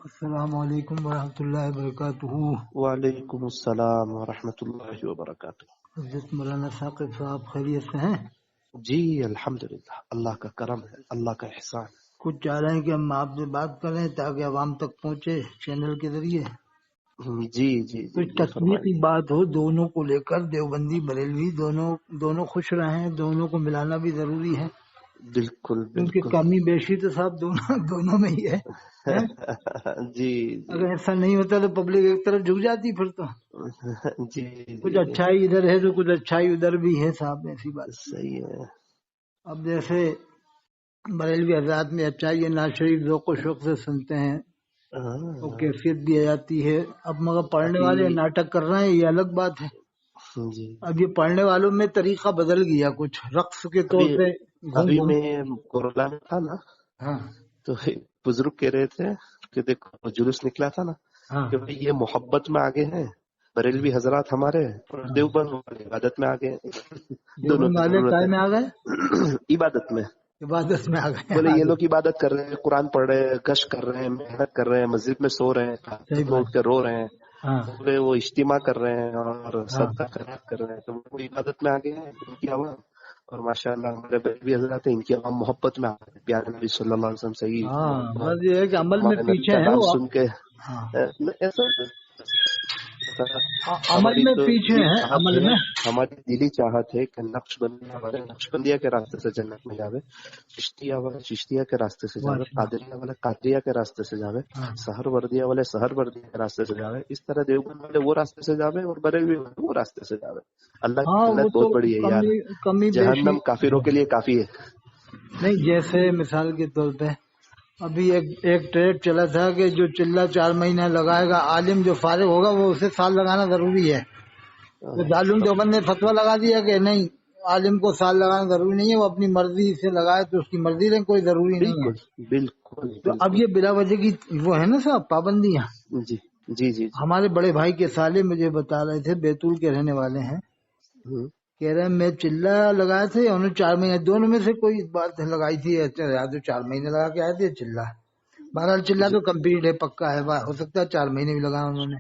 السلام علیکم ورحمۃ اللہ وبرکاتہ۔ وعلیکم السلام ورحمۃ اللہ وبرکاتہ۔ حضرت مولانا ثاقب صاحب خیریت سے ہیں؟ جی الحمدللہ، اللہ کا کرم ہے، اللہ کا احسان۔ کچھ چاہ رہے ہیں کہ ہم آپ سے بات کریں تاکہ عوام تک پہنچے چینل کے ذریعے، جی جی جی کچھ جی فرمائیے۔ تخلیقی بات ہو دونوں کو لے کر، دیوبندی بریلوی دونوں خوش رہیں، دونوں کو ملانا بھی ضروری ہے، بالکل کیونکہ بالکل۔ کمی بیشی تو صاحب دونوں میں ہی ہے۔ جی جی اگر ایسا نہیں ہوتا تو پبلک ایک طرف جھک جاتی، پھر تو جی کچھ جی اچھائی ادھر ہے تو کچھ اچھائی ادھر بھی ہے صاحب، ایسی بات نہیں۔ صحیح ہے۔ اب جیسے بریلوی حضرات میں اچھائی ہے، ناز شریف ذوق و شوق سے سنتے ہیں، وہ ہاں، کیفیت بھی آ جاتی ہے۔ اب مگر پڑھنے ابھی والے ناٹک کر رہے ہیں، یہ الگ بات ہے۔ جی اب یہ پڑھنے والوں میں طریقہ بدل گیا، کچھ رقص کے طور ابھی پہ گھوم ابھی گھوم۔ میں کورونا میں تھا نا، ہاں تو ایک بزرگ کہہ رہے تھے کہ دیکھو جلوس نکلا تھا نا ہاں کہ بھائی یہ محبت میں آگے ہیں بریلوی حضرات ہمارے، اور ہاں۔ دیوبند والے عبادت میں آگے ہیں۔ دونوں دیوبند کی والے ضرورت کائے ہے۔ میں آ گئے، عبادت میں عبادت میں آ گئے بولے یہ آگے۔ لوگ عبادت کر رہے ہیں، قرآن پڑھ رہے ہیں، گشت کر رہے ہیں، محنت کر رہے ہیں، مسجد میں سو رہے ہیں، صحیح تہجد میں بات اٹھ کے رو رہے ہیں، ہاں بولے وہ اجتماع کر رہے ہیں اور ہاں صدقہ خیرات کر رہے ہیں، تو وہ عبادت میں آگے ہیں ان کی عوام۔ اور ماشاء اللہ ہمارے بریلوی حضرات ہیں، ان کی عوام محبت میں آگے ہیں، پیارے نبی صلی اللہ علیہ وسلم صحیح ہاں، محبت، بس یہ ہے کہ عمل میں ہمارے نبی پیچھے کا ہیں نام وہ۔ سن کے ہاں، ایسا عمل ہماری میں تو پیچھے دلی ہیں، چاہت عمل ہے، میں۔ ہماری دلی چاہت ہے کہ نقشبندیہ کے راستے سے جنت میں جاوے، چشتیہ والے چشتیہ کے راستے سے جاوے، ماشاء اللہ۔ قادریہ والے قادریہ کے راستے سے جاوے، ہاں سہر وردیہ والے سہر وردیہ کے راستے سے جاوے، اس طرح دیوبند والے وہ راستے سے جاوے اور بریلوی والے وہ راستے سے جاوے۔ اللہ کی ہاں، وہ جنت تو بہت بڑی ہے یار، کمی بیشی جہنم کافروں کے لیے کافی ہے۔ نہیں۔ جیسے مثال کے طور پہ ابھی ایک ٹریڈ چلا تھا کہ جو چلہ 4 مہینہ لگائے گا، عالم جو فارغ ہوگا وہ اسے سال لگانا ضروری ہے۔ تو دارالعلوم دیوبند نے فتویٰ لگا دیا کہ نہیں، عالم کو سال لگانا ضروری نہیں ہے، وہ اپنی مرضی سے لگائے تو اس کی مرضی لیں، کوئی ضروری نہیں ہے۔ بالکل بالکل تو اب بالکل۔ یہ بلا وجہ کی وہ ہے نا صاحب پابندیاں۔ جی جی جی جی۔ ہمارے بڑے بھائی کے سالے مجھے بتا رہے تھے، بیتول کے رہنے والے ہیں، ہوں، کہہ رہے ہیں میں چلہ لگایا تھے، انہوں نے 4 مہینے، دونوں میں سے کوئی بات لگائی تھی، یا تو 4 مہینے لگا کے آئے تھے چلہ۔ بہرحال چلہ جی تو کمپلیٹ ہے، پکا ہے، ہو سکتا ہے 4 مہینے بھی لگایا انہوں نے۔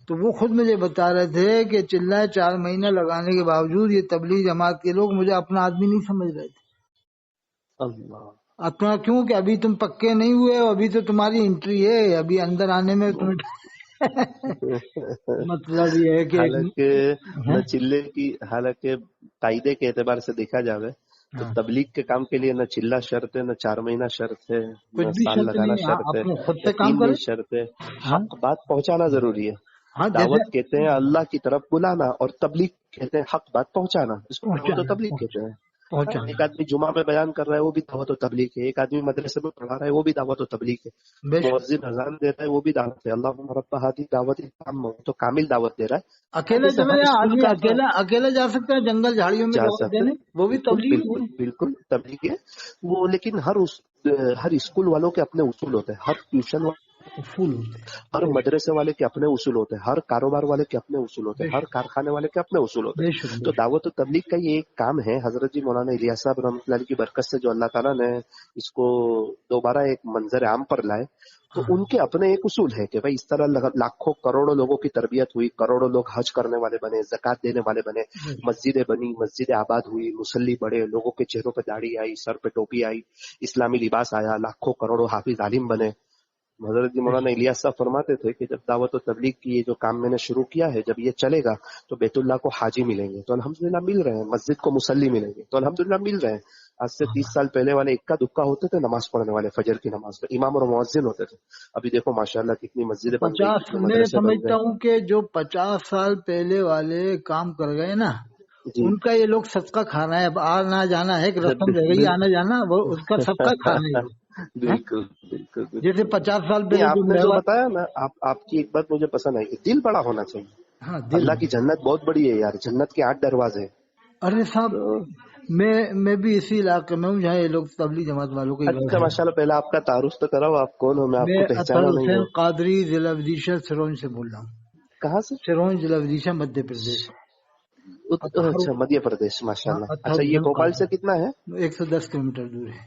تو وہ خود مجھے بتا رہے تھے کہ چلہ 4 مہینے لگانے کے باوجود یہ تبلیغ جماعت کے لوگ مجھے اپنا آدمی نہیں سمجھ رہے تھے۔ اللہ اپنا کیوں کہ ابھی تم پکے نہیں ہوئے ہو، ابھی تو تمہاری انٹری ہے، ابھی اندر آنے میں تمہیں مطلب یہ ہے کہ حالانکہ ہاں نہ چلے کی، حالانکہ قاعدے کے اعتبار سے دیکھا جاوے تو ہاں، تبلیغ کے کام کے لیے نہ چلہ شرط ہے، نہ 4 مہینہ شرط ہے، کچھ نہ بھی سال شرط لگانا نہیں ہے، ہاں شرط ہے، اپنے خود نہ سے کام 3 دن کرے۔ شرط ہے۔ ہاں حق بات پہنچانا ضروری ہے۔ ہاں، جیسے دعوت کہتے ہیں اللہ کی طرف بلانا، اور تبلیغ کہتے ہیں حق بات پہنچانا، اس کو دعوت و پہنچانا تبلیغ کہتے ہیں۔ ہاں، ایک پہنچانا آدمی جمعہ میں بیان کر رہا ہے وہ بھی دعوت و تبلیغ ہے، ایک آدمی مدرسے میں پڑھا رہا ہے وہ بھی دعوت و تبلیغ ہے، بے شک۔ مؤذن اذان دے رہا ہے وہ بھی دعوت ہے، اللہ رب ہادی دعوت تام، تو کامل دعوت دے رہا ہے۔ اکیلے جیسے چلے ہر جائیں، اسکول آدمی کا اپنا اکیلا جا سکتا ہے جنگل جھاڑیوں میں جا دعوت سکتے دینے، ہیں، وہ بھی بالکل تبلیغ بالکل ہے۔ بالکل تبلیغ ہے وہ، لیکن ہر اسکول والوں کے اپنے اصول ہوتے ہیں، ہر ٹیوشن اصول ہوتے ہر ہیں۔ مدرسے والے کے اپنے اصول ہوتے ہیں، ہر کاروبار والے کے اپنے اصول ہوتے بے ہیں، ہر شک کارخانے والے کے اپنے اصول ہوتے بے ہیں۔ شک بے تو شک۔ دعوت و تبلیغ کا یہ ایک کام ہے، حضرت جی مولانا الیاس صاحب رحمۃ اللہ علیہ کی برکت سے جو اللہ تعالیٰ نے اس کو دوبارہ ایک منظر عام پر لائے، تو ہاں ان کے اپنے ایک اصول ہے کہ بھائی اس طرح لاکھوں کروڑوں لوگوں کی تربیت ہوئی، کروڑوں لوگ حج کرنے والے بنے، زکات دینے والے بنے، بے مسجدیں بنی، مسجدیں آباد ہوئی، مصلی بڑھے، لوگوں کے چہروں پہ داڑھی آئی، سر پہ ٹوپی آئی، اسلامی لباس آیا، لاکھوں کروڑوں حافظ عالم بنے۔ حضرت جی مولانا الیاس صاحب فرماتے تھے کہ جب دعوت و تبلیغ کی یہ جو کام میں نے شروع کیا ہے، جب یہ چلے گا تو بیت اللہ کو حاجی ملیں گے، تو الحمدللہ مل رہے ہیں، مسجد کو مصلی ملیں گے، تو الحمدللہ مل رہے ہیں۔ آج سے 30 سال پہلے والے اکا دکا ہوتے تھے نماز پڑھنے والے، فجر کی نماز پہ امام اور مؤذن ہوتے تھے، ابھی دیکھو ماشاءاللہ کتنی مسجدیں بن گئی، 50، کتنے میں مدرسے بن سمجھتا گئے۔ ہوں کہ جو 50 سال پہلے والے کام کر گئے نا، جی ان کا یہ لوگ صدقہ کھانا ہے، اب آنا جانا ہے، ایک رسم رہ گئی آنا جانا، وہ اس کا صدقہ کھانا ہے یہ۔ ہیں؟ بالکل بالکل جیسے بالکل۔ 50 سال نہیں، پہلے جو آپ نے جو میوات۔ بتایا نا، آپ کی ایک بات مجھے پسند آئی کہ دل بڑا ہونا چاہیے۔ ہاں دل۔ اللہ کی جنت بہت بڑی ہے یار، جنت کے 8 دروازے ہیں۔ ارے صاحب، تو میں بھی اسی علاقے میں ہوں جہاں یہ لوگ تبلیغ جماعت والوں کا ہی گھر اچھا ہے۔ ماشاء اللہ، پہلے آپ کا تعارف تو کراؤ، آپ کون ہو؟ میں آپ میں کو اطہر پہچانا نہیں حسین ہوں۔ قادری، ضلع ودیشہ سرون سے بول رہا ہوں۔ کہاں سے؟ سرون ضلع ودیشہ مدھیہ پردیش۔ اطہر، اچھا مدھیہ پردیش، ماشاء ہاں اللہ۔ اطہر اچھا، یہ حسین بھوپال سے قادری کتنا ہے؟ 110 کلومیٹر دور ہے۔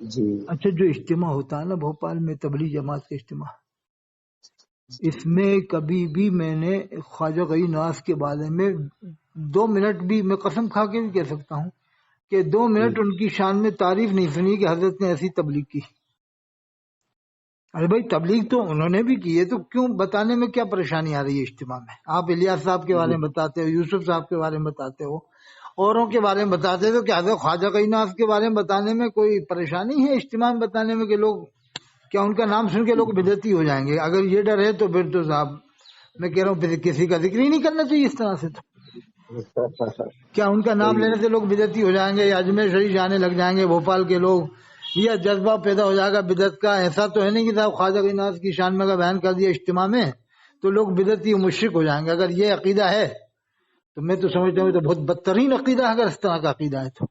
جی اچھا، جو اجتماع ہوتا ہے نا بھوپال میں تبلیغ جماعت کا اجتماع، اس میں کبھی بھی میں نے خواجہ غنی نواز کے بارے میں 2 منٹ بھی، میں قسم کھا کے بھی کہہ سکتا ہوں کہ 2 منٹ ان کی شان میں تعریف نہیں سنی کہ حضرت نے ایسی تبلیغ کی۔ ارے بھائی تبلیغ تو انہوں نے بھی کی ہے، تو کیوں بتانے میں کیا پریشانی آ رہی ہے اجتماع میں؟ آپ الیاس صاحب کے بارے میں بتاتے ہو، یوسف صاحب کے بارے میں بتاتے ہو، اوروں کے بارے میں بتاتے ہو، کہ حضرت خواجہ غنی نواز کے بارے میں بتانے میں کوئی پریشانی ہے اجتماع میں بتانے میں کہ لوگ، کیا ان کا نام سن کے لوگ بدعتی ہو جائیں گے؟ اگر یہ ڈر ہے تو پھر تو صاحب میں کہہ رہا ہوں پھر کسی کا ذکر ہی نہیں کرنا چاہیے اس طرح سے۔ تو کیا ان کا نام لینے سے لوگ بدعتی ہو جائیں گے، یا اجمیر شریف جانے لگ جائیں گے بھوپال کے لوگ، یا جذبہ پیدا ہو جائے گا بدعت کا؟ ایسا تو ہے نہیں کہ صاحب خواجہ غنی نواز کی شان میں اگر بیان کر دیا اجتماع میں تو لوگ بدعتی و مشرک ہو جائیں گے۔ اگر یہ عقیدہ ہے تو میں تو سمجھتا ہوں تو بہت بدترین عقیدہ ہے، اگر اس طرح کا عقیدہ ہے تو۔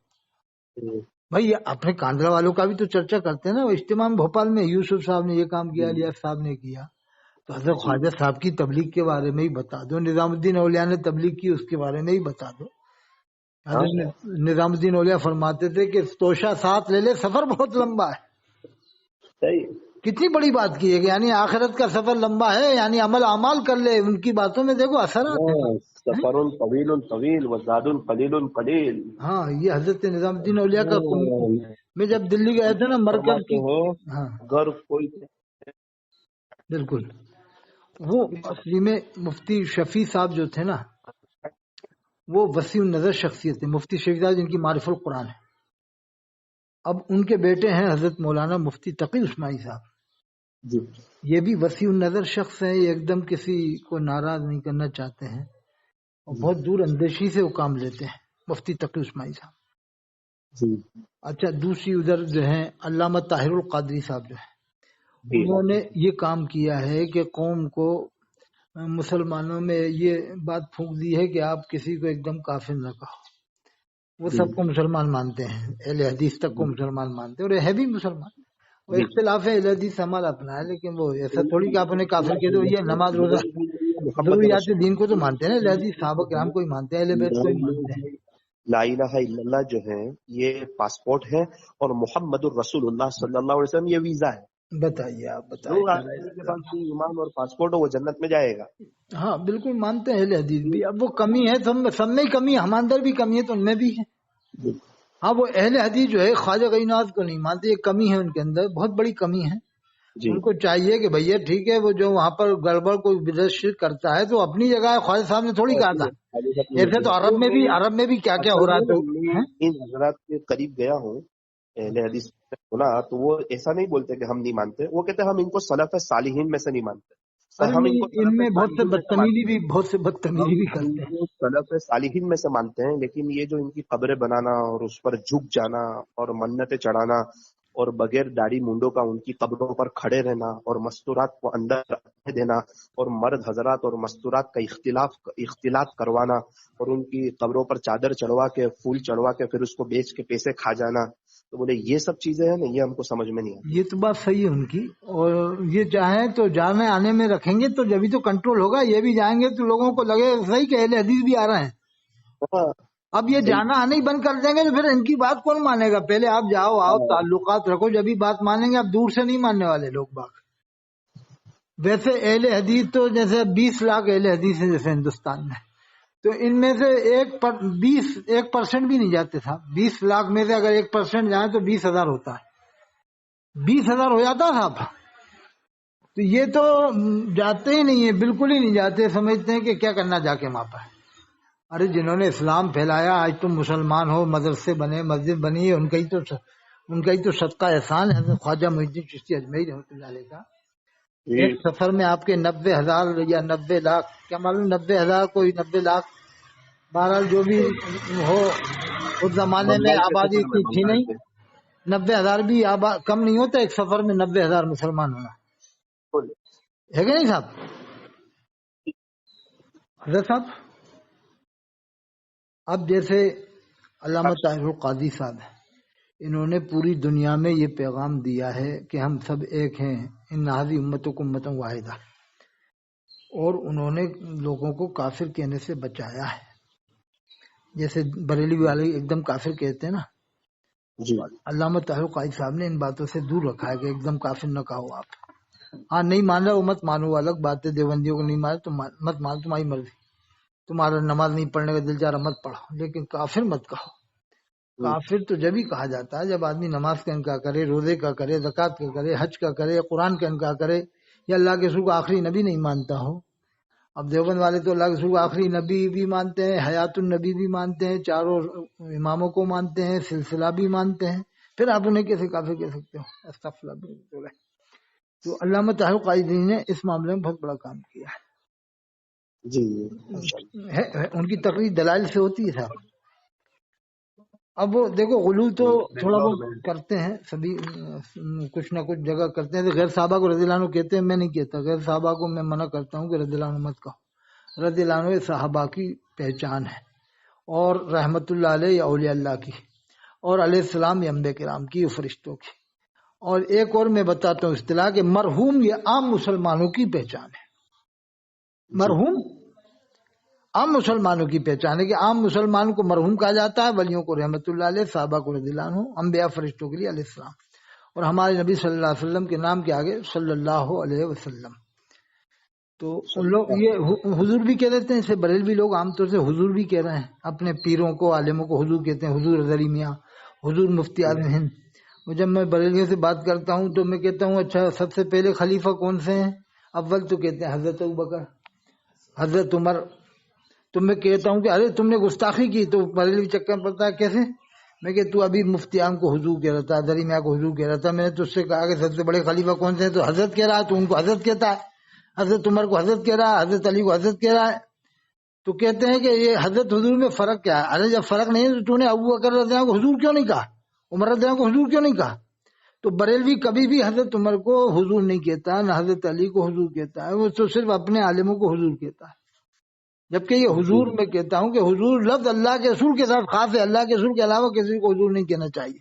بھائی اپنے کاندھڑا والوں کا بھی تو چرچا کرتے ہیں نا، اجتماع میں بھوپال میں یوسف صاحب نے یہ کام کیا، الیاس صاحب نے کیا، تو حضرت خواجہ صاحب کی تبلیغ کے بارے میں ہی بتا دو، نظام الدین اولیاء نے تبلیغ کی اس کے بارے میں ہی بتا دو۔ حضرت نظام الدین اولیاء فرماتے تھے کہ توشہ ساتھ لے لے، سفر بہت لمبا ہے۔ صحیح۔ کتنی بڑی بات کی ہے کہ یعنی آخرت کا سفر لمبا ہے، یعنی عمل اعمال کر لے، ان کی باتوں میں دیکھو اثرات ہیں۔ سفر طویل طویل وزاد قلیل قلیل۔ ہاں، یہ حضرت نظام الدین اولیاء کا، میں جب دلی گئے تھے نا مرکز کی، ہاں اگر کوئی بالکل، وہ اصلی میں مفتی شفیع صاحب جو تھے نا، وہ وسیع النظر شخصیت ہے، مفتی شفیع صاحب جن کی معرف القرآن ہے۔ اب ان کے بیٹے ہیں حضرت مولانا مفتی تقی عثمانی صاحب، جی یہ بھی وسیع النظر شخص ہیں، یہ ایک دم کسی کو ناراض نہیں کرنا چاہتے ہیں اور بہت دور اندیشی سے وہ کام لیتے ہیں، مفتی تقی عثمانی صاحب۔ جی اچھا، دوسری ادھر جو ہیں علامہ طاہر القادری صاحب جو ہیں، انہوں نے یہ کام کیا ہے کہ قوم کو، مسلمانوں میں یہ بات پھونک دی ہے کہ آپ کسی کو ایک دم کافر نہ کہو۔ وہ سب کو مسلمان مانتے ہیں، اہل حدیث تک کو مسلمان مانتے ہیں، اور ہے بھی مسلمان۔ وہ اختلاف ہے، اہل حدیث ہمارا اپنا ہے، لیکن وہ ایسا تھوڑی کہ آپ انہیں کافر کہہ دو۔ یہ نماز روزہ ضروریات دین کو تو مانتے ہیں نا، اہل حدیث صحابہ کرام کو ہی مانتے ہیں، اہل بیت کو ہی مانتے ہیں۔ لا الہ الا اللہ جو ہے یہ پاسپورٹ ہے، اور محمد الرسول اللہ صلی اللہ علیہ وسلم یہ ویزا ہے۔ بتائیے، آپ لوگ بتائیے۔ آدمی کے پاس بھی ایمان اور پاسپورٹ ہو وہ جنت میں جائے گا۔ ہاں بالکل مانتے ہیں اہل حدیث بھی۔ اب وہ کمی ہے، سب میں ہی کمی ہے، ہمارے اندر بھی کمی ہے تو ان میں بھی ہے۔ ہاں، وہ اہل حدیث جو ہے خواجہ غنی نواز کو نہیں مانتے، یہ کمی ہے ان کے اندر، بہت بڑی کمی ہے۔ ان کو چاہیے کہ بھیا ٹھیک ہے، وہ جو وہاں پر گڑبڑ کوئی بدعت شرک کرتا ہے تو اپنی جگہ ہے، خواجہ صاحب نے تھوڑی کہا تھا۔ ایسے تو عرب میں بھی کیا کیا ہو رہا تو ان حضرات کے قریب گیا ہوں، اہل حدیث سنا تو وہ ایسا نہیں بولتے کہ ہم نہیں مانتے، وہ کہتے ہیں ہم ان کو سلف صالحین میں سے نہیں مانتے، ارے ہم نہیں، کو ان میں بہت سے ہم بدتمیزی بھی کرتے ہیں۔ ان کو سلف صالحین میں سے مانتے ہیں، لیکن یہ جو ان کی قبریں بنانا اور اس پر جھک جانا اور منتیں چڑھانا اور بغیر داڑھی مونڈوں کا ان کی قبروں پر کھڑے رہنا اور مستورات کو اندر رکھنے دینا اور مرد حضرات اور مستورات کا اختلاط کروانا اور ان کی قبروں پر چادر چڑھوا کے پھول چڑھوا کے پھر اس کو بیچ کے پیسے کھا جانا، تو بولے یہ سب چیزیں ہیں نا، یہ ہم کو سمجھ میں نہیں آتی۔ یہ تو بات صحیح ہے ان کی، اور یہ چاہیں تو جانے آنے میں رکھیں گے تو جبھی تو کنٹرول ہوگا، یہ بھی جائیں گے تو لوگوں کو لگے صحیح کہ اہل حدیث بھی آ رہے ہیں۔ اب یہ جانا آنا ہی بند کر دیں گے تو پھر ان کی بات کون مانے گا؟ پہلے آپ آؤ تعلقات رکھو، جبھی بات مانیں گے۔ آپ دور سے نہیں ماننے والے لوگ باغ۔ ویسے اہل حدیث تو جیسے 20 لاکھ اہل حدیث ہیں جیسے ہندوستان میں، تو ان میں سے 1% بھی نہیں جاتے تھا۔ 20 لاکھ میں سے اگر 1% جائیں تو 20,000 ہوتا ہے، 20,000 ہو جاتا صاحب۔ تو یہ تو جاتے ہی نہیں ہیں، بالکل ہی نہیں جاتے، سمجھتے ہیں کہ کیا کرنا جا کے وہاں پر۔ ارے جنہوں نے اسلام پھیلایا، آج تم مسلمان ہو، مدرسے بنے، مسجد بنی ہے، ان کا ہی تو صدقہ احسان ہے۔ خواجہ معین الدین چشتی اجمیری رحمۃ اللہ علیہ کا ایک سفر میں آپ کے 90,000 یا 90 لاکھ، کیا معلوم 90,000 کوئی 90 لاکھ، بہرحال جو بھی ہو، اس زمانے میں آبادی اتنی تھی نہیں، 90,000 بھی کم نہیں ہوتا ایک سفر میں 90,000 مسلمان ہونا، ہے کہ نہیں صاحب؟ حضرت صاحب، اب جیسے علامہ طاہر القادری صاحب ہیں، انہوں نے پوری دنیا میں یہ پیغام دیا ہے کہ ہم سب ایک ہیں، ان هذه امتکم امۃ واحدہ، اور انہوں نے لوگوں کو کافر کہنے سے بچایا ہے۔ جیسے بریلوی والے ایک دم کافر کہتے ہیں نا، جی علامہ طاہر قائد صاحب نے ان باتوں سے دور رکھا ہے کہ ایک دم کافر نہ کہو آپ. ہاں نہیں مان رہا وہ مت مانو، الگ بات ہے. دیوبندیوں کو نہیں مانے تو مت مانو، تمہاری مرضی. تمہارا نماز نہیں پڑھنے کا دل چاہ رہا مت پڑھو، لیکن کافر مت کہو. کافر تو جب ہی کہا جاتا ہے جب آدمی نماز کا انکار کرے، روزے کا کرے، زکوٰۃ کا کرے، حج کا کرے، قرآن کا انکار کرے، یا اللہ کے رسول کو آخری نبی نہیں مانتا ہو. اب دیوبند والے تو اللہ کے رسول کو آخری نبی بھی مانتے ہیں، حیات النبی بھی مانتے ہیں، چاروں اماموں کو مانتے ہیں، سلسلہ بھی مانتے ہیں. پھر آپ انہیں کیسے کافر کہہ سکتے ہو؟ استغفر اللہ. تو علامہ طاہر قائدی نے اس معاملے میں بہت بڑا کام کیا ہے. جی ان کی تقریر دلائل سے ہوتی ہے صاحب. اب وہ دیکھو غلو تو تھوڑا بہت کرتے ہیں سبھی، کچھ نہ کچھ جگہ کرتے ہیں. غیر صحابہ کو رضی اللہ عنہ کہتے ہیں، میں نہیں کہتا. غیر صحابہ کو میں منع کرتا ہوں کہ رضی اللہ عنہ مت کہو. رضی اللہ عنہ صحابہ کی پہچان ہے، اور رحمت اللہ علیہ یا اولیاء اللہ کی، اور علیہ السلام یا انبیاء کرام کی، فرشتوں کی. اور ایک اور میں بتاتا ہوں اصطلاح کہ مرحوم یہ عام مسلمانوں کی پہچان ہے. مرحوم عام مسلمانوں کی پہچان ہے کہ عام مسلمانوں کو مرحوم کہا جاتا ہے، ولیوں کو رحمت اللہ علیہ، صحابہ کو رضی اللہ عنہ، انبیاء فرشتوں کے لیے علیہ السلام، اور ہمارے نبی صلی اللہ علیہ وسلم کے نام کے آگے صلی اللہ علیہ وسلم. تو ان لوگ یہ حضور بھی کہہ دیتے ہیں. اسے بریلوی لوگ عام طور سے حضور بھی کہہ رہے ہیں، اپنے پیروں کو عالموں کو حضور کہتے ہیں. حضور حضری میاں، حضور مفتی اعظم ہند. جب میں بریلویوں سے بات کرتا ہوں تو میں کہتا ہوں اچھا سب سے پہلے خلیفہ کون سے ہیں؟ اول تو کہتے ہیں حضرت ابوبکر، حضرت عمر. تو میں کہتا ہوں کہ ارے تم نے گستاخی کی. تو بریلوی چکر پڑتا ہے کیسے؟ میں کہ تو ابھی مفتی اعظم کو حضور کہہ رہا تھا، حضری میاں کو حضور کہہ رہا تھا. میں نے تو اس سے کہا کہ سب سے بڑے خلیفہ کون سے ہیں؟ تو حضرت کہہ رہا ہے، تو ان کو حضرت کہتا ہے. حضرت عمر کو حضرت کہہ رہا ہے، حضرت علی کو حضرت کہہ رہا ہے. تو کہتے ہیں کہ یہ حضرت حضور میں فرق کیا ہے؟ ارے جب فرق نہیں ہے تو نے ابو بکر رضی اللہ عنہ کو حضور کیوں نہیں کہا؟ عمر رضی اللہ عنہ کو حضور کیوں نہیں کہا؟ تو بریلوی کبھی بھی حضرت عمر کو حضور نہیں کہتا، نہ حضرت علی کو حضور کہتا ہے. وہ تو صرف اپنے عالموں کو حضور کہتا ہے. جبکہ یہ حضور میں کہتا ہوں کہ حضور لفظ اللہ کے رسول کے ساتھ خاص ہے. اللہ کے رسول کے علاوہ کسی کو حضور نہیں کہنا چاہیے.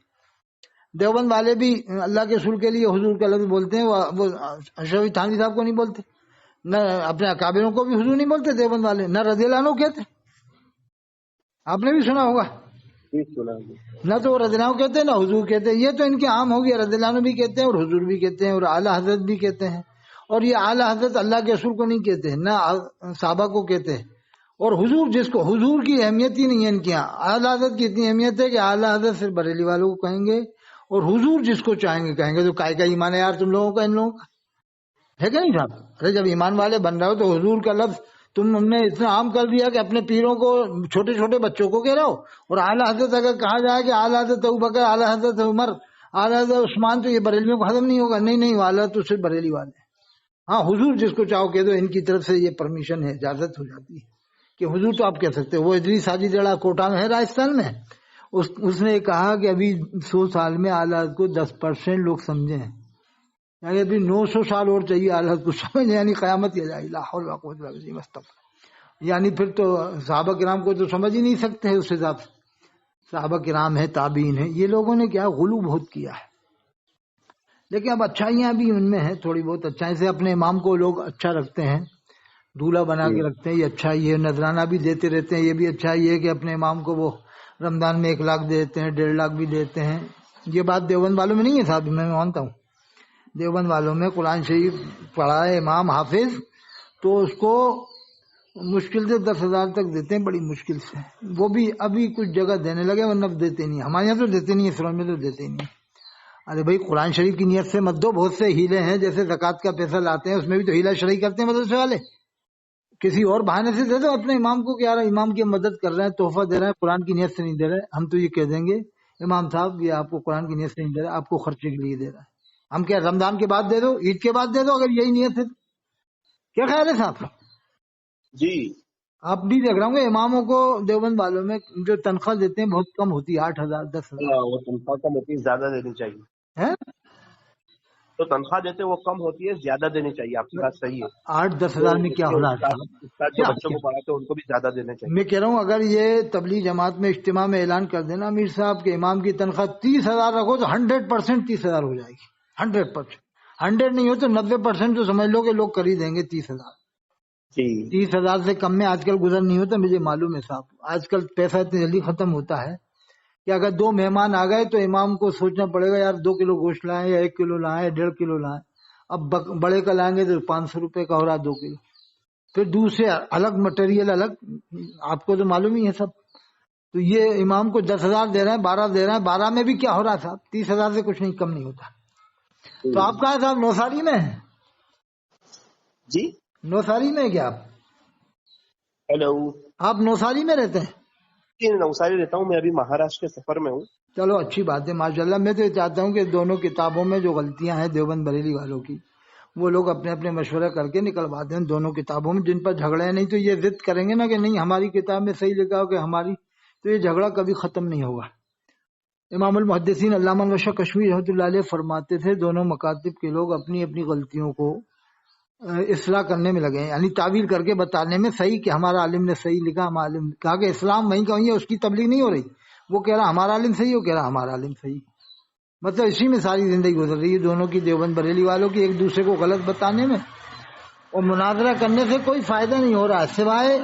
دیوبند والے بھی اللہ کے رسول کے لیے حضور کا لفظ بولتے ہیں. وہ اشرف تھانوی صاحب کو نہیں بولتے، نہ اپنے اکابروں کو بھی حضور نہیں بولتے دیوبند والے، نہ رضی اللہ عنہ کہتے. آپ نے بھی سنا ہوگا. نہ تو وہ رضی اللہ عنہ کہتے ہیں نہ حضور کہتے ہیں. یہ تو ان کے عام ہو گیا، رضی اللہ عنہ بھی کہتے ہیں اور حضور بھی کہتے ہیں اور اعلیٰ حضرت بھی کہتے ہیں. اور یہ اعلیٰ حضرت اللہ کے رسول کو نہیں کہتے، نہ صحابہ کو کہتے ہیں. اور حضور جس کو حضور کی اہمیت ہی نہیں ہے ان کے یہاں. اعلیٰ حضرت کی اتنی اہمیت ہے کہ اعلیٰ حضرت صرف بریلی والوں کو کہیں گے، اور حضور جس کو چاہیں گے کہیں گے. تو کا ایمان ہے یار تم لوگوں کا، ان لوگوں کا ہے کہ نہیں صاحب؟ ارے جب ایمان والے بن رہے ہو تو حضور کا لفظ تم نے اتنا عام کر دیا کہ اپنے پیروں کو، چھوٹے چھوٹے بچوں کو کہہ رہے ہو. اور اعلیٰ حضرت اگر کہا جائے کہ اعلیٰ حضرت ابوبکر، اعلیٰ حضرت عمر، اعلیٰ حضرت عثمان، تو یہ بریلویوں کو ہضم نہیں ہوگا. نہیں والا تو صرف بریلی والے. ہاں حضور جس کو چاہو کہہ دو. ان کی طرف سے یہ پرمیشن ہے، اجازت ہو جاتی ہے کہ حضور تو آپ کہہ سکتے ہو. وہ ادریس حاجی جڑا کوٹا میں ہے راجستھان میں، اس نے کہا کہ ابھی 100 سال میں اعلیٰ حضرت کو 10% لوگ سمجھے ہیں، یعنی ابھی 900 سال اور چاہیے اعلیٰ حضرت کو سمجھے، یعنی قیامت ہی جائے. لا حول ولا قوت الا باللہ. یعنی پھر تو صحابہ کرام کو تو سمجھ ہی نہیں سکتے ہیں اس حساب سے. صحابہ کرام ہے، تابعین ہے، یہ لوگوں نے کیا غلو بہت کیا ہے. لیکن اب اچھائیاں بھی ان میں ہیں، تھوڑی بہت اچھائی سے. اپنے امام کو لوگ اچھا رکھتے ہیں، دولہا بنا کے رکھتے ہیں، یہ اچھا. یہ نذرانہ بھی دیتے رہتے ہیں، یہ بھی اچھا. یہ کہ اپنے امام کو وہ رمضان میں 1 لاکھ دیتے ہیں، 1.5 لاکھ بھی دیتے ہیں. یہ بات دیوبند والوں میں نہیں ہے صاحب، میں مانتا ہوں. دیوبند والوں میں قرآن شریف پڑھا ہے امام حافظ تو اس کو مشکل سے 10,000 تک دیتے ہیں، بڑی مشکل سے. وہ بھی ابھی کچھ جگہ دینے لگے، ورنہ دیتے نہیں. ہمارے یہاں تو دیتے نہیں، اسلام میں تو دیتے ہی نہیں. ارے بھائی قرآن شریف کی نیت سے مت دو. بہت سے ہیلے ہیں، جیسے زکوٰۃ کا پیسہ لاتے ہیں، اس میں بھی تو ہیلا شرعی کرتے ہیں مدرسے والے. کسی اور بہانے سے دے دو اپنے امام کو کہ یار امام کی مدد کر رہے ہیں، تحفہ دے رہے ہیں، قرآن کی نیت سے نہیں دے رہے. ہم تو یہ کہہ دیں گے امام صاحب یہ آپ کو قرآن کی نیت سے نہیں دے رہا، آپ کو خرچے کے لیے دے رہا ہے. ہم کیا رمضان کے بعد دے دو، عید کے بعد دے دو، اگر یہی نیت ہے. کیا خیال ہے صاحب؟ جی آپ بھی دیکھ رہا ہوں گے اماموں کو دیوبند والوں میں جو تنخواہ دیتے ہیں بہت کم ہوتی ہے، 8,000 10,000. وہ تنخواہ کم ہوتی ہے، زیادہ دینی چاہیے. تو تنخواہ دیتے وہ کم ہوتی ہے، زیادہ دینی چاہیے. آپ کی بات صحیح ہے. 8-10,000 میں کیا ہو رہا ہے؟ استاد جو بچوں کو پڑھاتے ہیں ان کو بھی زیادہ دینے چاہیے. میں کہہ رہا ہوں اگر یہ تبلیغ جماعت میں اجتماع میں اعلان کر دینا امیر صاحب کے امام کی تنخواہ 30,000 رکھو تو 100% 30,000 ہو جائے گی. 100%. 100 نہیں ہو تو 90% تو سمجھ لو کہ لوگ کر ہی دیں گے 30,000. 30,000 سے کم میں آج کل گزر نہیں ہوتا، مجھے معلوم ہے صاحب. آج کل پیسہ اتنی جلدی ختم ہوتا ہے کہ اگر 2 مہمان آ گئے تو امام کو سوچنا پڑے گا یار 2 کلو گوشت لائیں یا 1 کلو لائیں یا 1.5 کلو لائیں. اب بڑے کا لائیں گے تو 500 روپے کا ہو رہا 2 کلو. پھر دوسرے الگ مٹیریل الگ، آپ کو تو معلوم ہی ہے سب. تو یہ امام کو 10,000 دے رہے ہیں، 12 دے رہے ہیں، 12 میں بھی کیا ہو رہا صاحب؟ 30,000 سے کچھ نہیں کم نہیں ہوتا. تو آپ کہاں صاحب؟ نوساری میں ہیں؟ جی نوساری میں کیا آپ؟ ہیلو آپ نوساری میں رہتے ہیں؟ جی نوساری رہتا ہوں میں، ابھی مہاراشٹر کے سفر میں ہوں. چلو اچھی بات ہے ماشاءاللہ. میں تو یہ چاہتا ہوں کہ دونوں کتابوں میں جو غلطیاں ہیں دیوبند بریلی والوں کی، وہ لوگ اپنے اپنے مشورہ کر کے نکلوا دیں دونوں کتابوں میں. جن پر جھگڑے ہیں، نہیں تو یہ ضد کریں گے نا کہ نہیں ہماری کتاب میں صحیح لکھا ہو کہ ہماری، تو یہ جھگڑا کبھی ختم نہیں ہوگا. امام المحدثین علامہ انور شاہ کشمیری رحمۃ اللہ علیہ فرماتے تھے دونوں مکاتب کے لوگ اپنی اپنی غلطیوں کو اصلاح کرنے میں لگے ہیں، یعنی تعویل کر کے بتانے میں صحیح کہ ہمارا عالم نے صحیح لکھا. ہمارا عالم کہا کہ اسلام وہیں کا وہیں ہے، اس کی تبلیغ نہیں ہو رہی. وہ کہہ رہا ہمارا عالم صحیح، وہ کہہ رہا ہمارا عالم صحیح. مطلب اسی میں ساری زندگی گزر رہی ہے دونوں کی، دیوبند بریلی والوں کی، ایک دوسرے کو غلط بتانے میں. اور مناظرہ کرنے سے کوئی فائدہ نہیں ہو رہا سوائے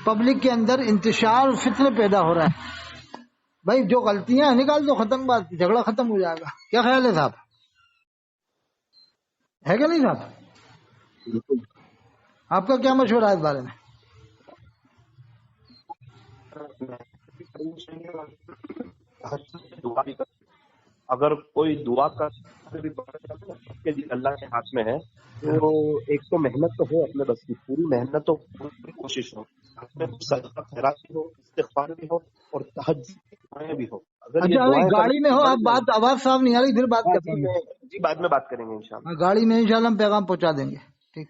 پبلک کے اندر انتشار اور فتنہ پیدا ہو رہا ہے. بھائی جو غلطیاں ہیں نکال دو، ختم بات، جھگڑا ختم ہو جائے گا. کیا خیال ہے صاحب؟ ہے کہ نہیں صاحب؟ آپ کا کیا مشورہ ہے اس بارے میں؟ اگر کوئی دعا کا اللہ کے ہاتھ میں ہے تو ایک تو محنت تو ہو، اپنے بس کی پوری محنت ہو، پوری کوشش ہو، صدقہ خیرات بھی ہو، استغفار بھی ہو، اور تہجد کی دعائیں بھی ہو. اگر یہ اچھا دعائیں گاڑی میں ہو آپ، بات آواز صاف نہیں آ رہی، پھر بات کریں گے. جی بعد میں بات کریں گے انشاءاللہ. گاڑی میں انشاءاللہ ہم پیغام پہنچا دیں گے. ٹھیک.